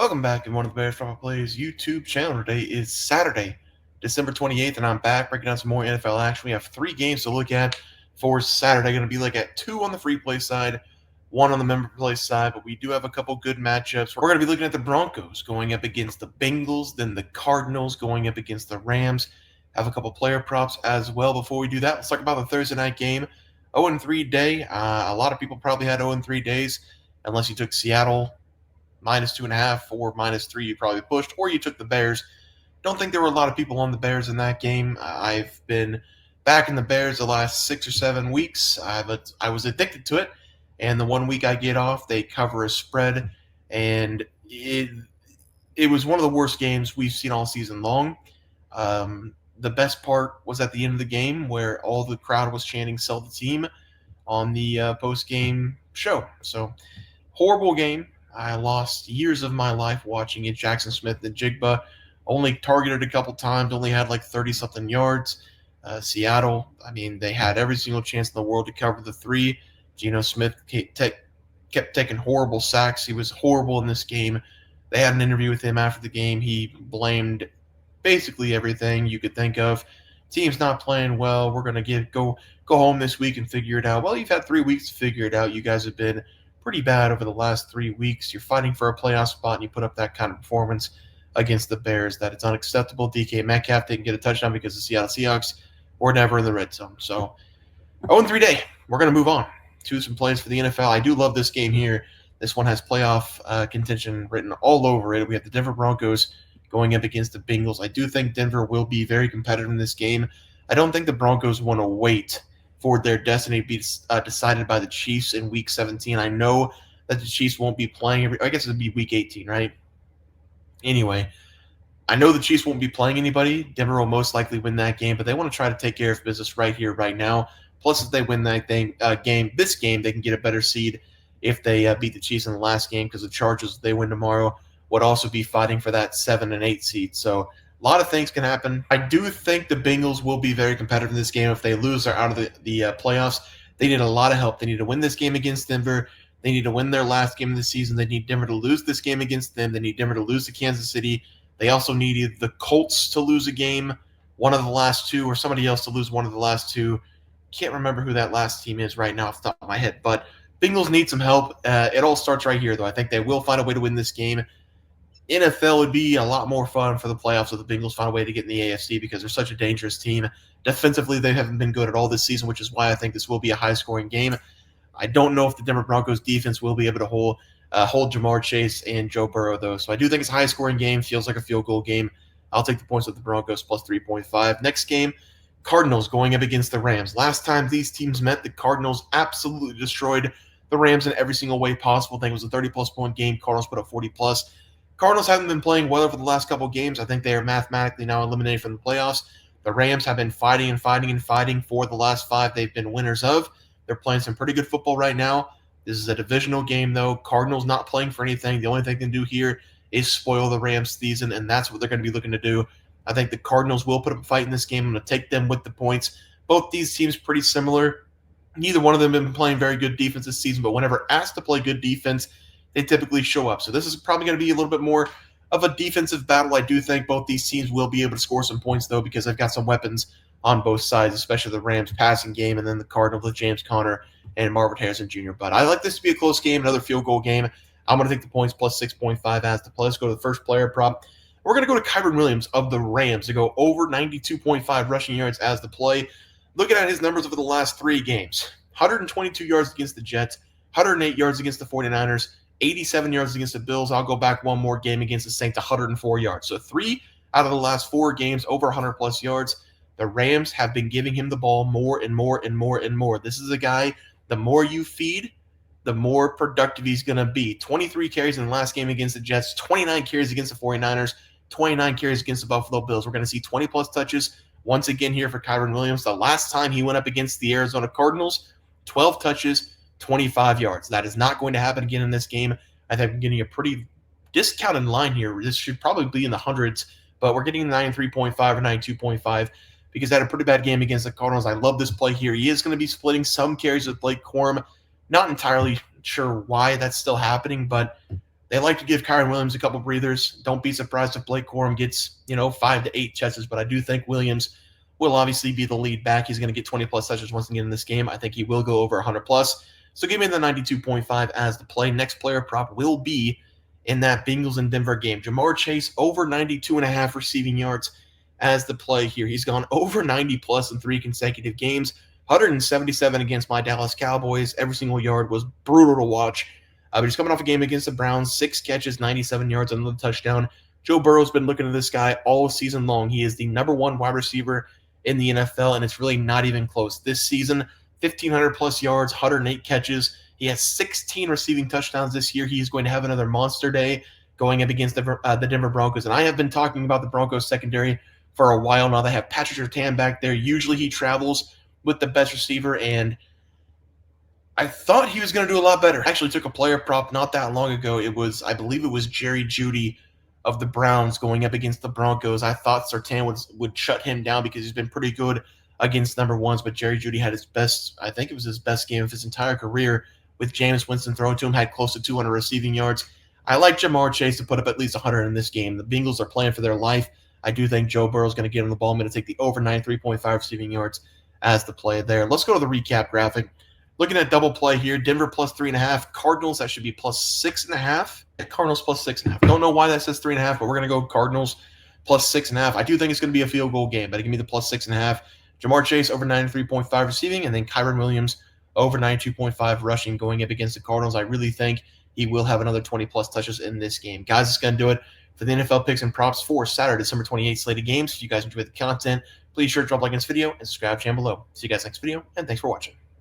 Welcome back in one of the Bears Profit Plays YouTube channel. Today is Saturday, December 28th, and I'm back breaking down some more NFL action. We have 3 games to look at for Saturday. Going to be like at 2 on the free play side, 1 on the member play side, but we do have a couple good matchups. We're going to be looking at the Broncos going up against the Bengals, then the Cardinals going up against the Rams. Have a couple player props as well. Before we do that, let's talk about the Thursday night game. 0-3 day. A lot of people probably had 0-3 days, unless you took Seattle -2.5 or -3, you probably pushed, or you took the Bears. Don't think there were a lot of people on the Bears in that game. I've been back in the Bears the last 6 or 7 weeks. I was addicted to it, and the 1 week I get off, they cover a spread, and it was one of the worst games we've seen all season long. The best part was at the end of the game where all the crowd was chanting "Sell the team" on the post-game show. So, horrible game. I lost years of my life watching it. Jackson Smith and Jigba only targeted a couple times, only had like 30-something yards. Seattle, I mean, they had every single chance in the world to cover the 3. Geno Smith kept taking horrible sacks. He was horrible in this game. They had an interview with him after the game. He blamed basically everything you could think of. Team's not playing well. We're going to go home this week and figure it out. Well, you've had 3 weeks to figure it out. You guys have been pretty bad over the last 3 weeks. You're fighting for a playoff spot, and you put up that kind of performance against the Bears. That it's unacceptable. DK Metcalf didn't get a touchdown because the Seattle Seahawks were never in the red zone. So, 0-3 day. We're going to move on to some plays for the NFL. I do love this game here. This one has playoff contention written all over it. We have the Denver Broncos going up against the Bengals. I do think Denver will be very competitive in this game. I don't think the Broncos want to wait for their destiny to be decided by the Chiefs in Week 17. I know that the Chiefs won't be playing. I guess it would be Week 18, right? Anyway, I know the Chiefs won't be playing anybody. Denver will most likely win that game, but they want to try to take care of business right here, right now. Plus, if they win that this game, they can get a better seed if they beat the Chiefs in the last game, because the Chargers, if they win tomorrow, would also be fighting for that 7 and 8 seed. So a lot of things can happen. I do think the Bengals will be very competitive in this game. If they lose, they're out of the playoffs. They need a lot of help. They need to win this game against Denver. They need to win their last game of the season. They need Denver to lose this game against them. They need Denver to lose to Kansas City. They also need the Colts to lose a game, one of the last 2, or somebody else to lose one of the last 2. Can't remember who that last team is right now off the top of my head. But Bengals need some help. It all starts right here, though. I think they will find a way to win this game. NFL would be a lot more fun for the playoffs if the Bengals find a way to get in the AFC, because they're such a dangerous team. Defensively, they haven't been good at all this season, which is why I think this will be a high-scoring game. I don't know if the Denver Broncos defense will be able to hold Jamar Chase and Joe Burrow, though. So I do think it's a high-scoring game. Feels like a field goal game. I'll take the points with the Broncos plus 3.5. Next game, Cardinals going up against the Rams. Last time these teams met, the Cardinals absolutely destroyed the Rams in every single way possible. I think it was a 30-plus point game. Cardinals put up 40-plus. Cardinals haven't been playing well over the last couple of games. I think they are mathematically now eliminated from the playoffs. The Rams have been fighting for the last 5 they've been winners of. They're playing some pretty good football right now. This is a divisional game, though. Cardinals not playing for anything. The only thing they can do here is spoil the Rams' season, and that's what they're going to be looking to do. I think the Cardinals will put up a fight in this game. I'm going to take them with the points. Both these teams pretty similar. Neither one of them have been playing very good defense this season, but whenever asked to play good defense, they typically show up. So this is probably going to be a little bit more of a defensive battle. I do think both these teams will be able to score some points, though, because they've got some weapons on both sides, especially the Rams passing game, and then the Cardinals with James Conner and Marvin Harrison Jr. But I like this to be a close game, another field goal game. I'm going to take the points plus 6.5 as the play. Let's go to the first player prop. We're going to go to Kyren Williams of the Rams to go over 92.5 rushing yards as the play. Looking at his numbers over the last 3 games, 122 yards against the Jets, 108 yards against the 49ers, 87 yards against the Bills. I'll go back one more game against the Saints, 104 yards. So 3 out of the last 4 games, over 100-plus yards. The Rams have been giving him the ball more and more and more and more. This is a guy, the more you feed, the more productive he's going to be. 23 carries in the last game against the Jets, 29 carries against the 49ers, 29 carries against the Buffalo Bills. We're going to see 20-plus touches once again here for Kyren Williams. The last time he went up against the Arizona Cardinals, 12 touches, 25 yards. That is not going to happen again in this game. I think I'm getting a pretty discounted line here. This should probably be in the hundreds, but we're getting 93.5 or 92.5 because they had a pretty bad game against the Cardinals. I love this play here. He is going to be splitting some carries with Blake Corum. Not entirely sure why that's still happening, but They like to give Kyron Williams a couple breathers. Don't be surprised if Blake Corum gets, 5 to 8 touches, but I do think Williams will obviously be the lead back. He's going to get 20 plus touches once again in this game. I think he will go over 100 plus. So give me the 92.5 as the play. Next player prop will be in that Bengals and Denver game. Jamar Chase over 92.5 receiving yards as the play here. He's gone over 90 plus in 3 consecutive games. 177 against my Dallas Cowboys. Every single yard was brutal to watch. But he's coming off a game against the Browns, 6 catches, 97 yards, another touchdown. Joe Burrow's been looking at this guy all season long. He is the #1 wide receiver in the NFL, and it's really not even close. This season, 1,500 plus yards, 108 catches. He has 16 receiving touchdowns this year. He's going to have another monster day going up against the Denver Broncos. And I have been talking about the Broncos secondary for a while now. They have Patrick Surtain back there. Usually he travels with the best receiver, and I thought he was going to do a lot better. I actually took a player prop not that long ago. I believe it was Jerry Jeudy of the Browns going up against the Broncos. I thought Surtain would shut him down because he's been pretty good against #1s, but Jerry Jeudy had his best, I think it was his best game of his entire career with Jameis Winston throwing to him, had close to 200 receiving yards. I like Jamar Chase to put up at least 100 in this game. The Bengals are playing for their life. I do think Joe Burrow is going to get him the ball. I'm going to take the over 93.5 receiving yards as the play there. Let's go to the recap graphic. Looking at double play here, Denver plus 3.5. Cardinals, that should be plus 6.5. Cardinals plus 6.5. Don't know why that says 3.5, but we're going to go Cardinals plus 6.5. I do think it's going to be a field goal game, but give me the plus 6.5. Jamar Chase over 93.5 receiving, and then Kyron Williams over 92.5 rushing going up against the Cardinals. I really think he will have another 20 plus touches in this game. Guys, it's going to do it for the NFL picks and props for Saturday, December 28th slated games. If you guys enjoyed the content, please sure to drop a like on this video and subscribe to the channel below. See you guys next video, and thanks for watching.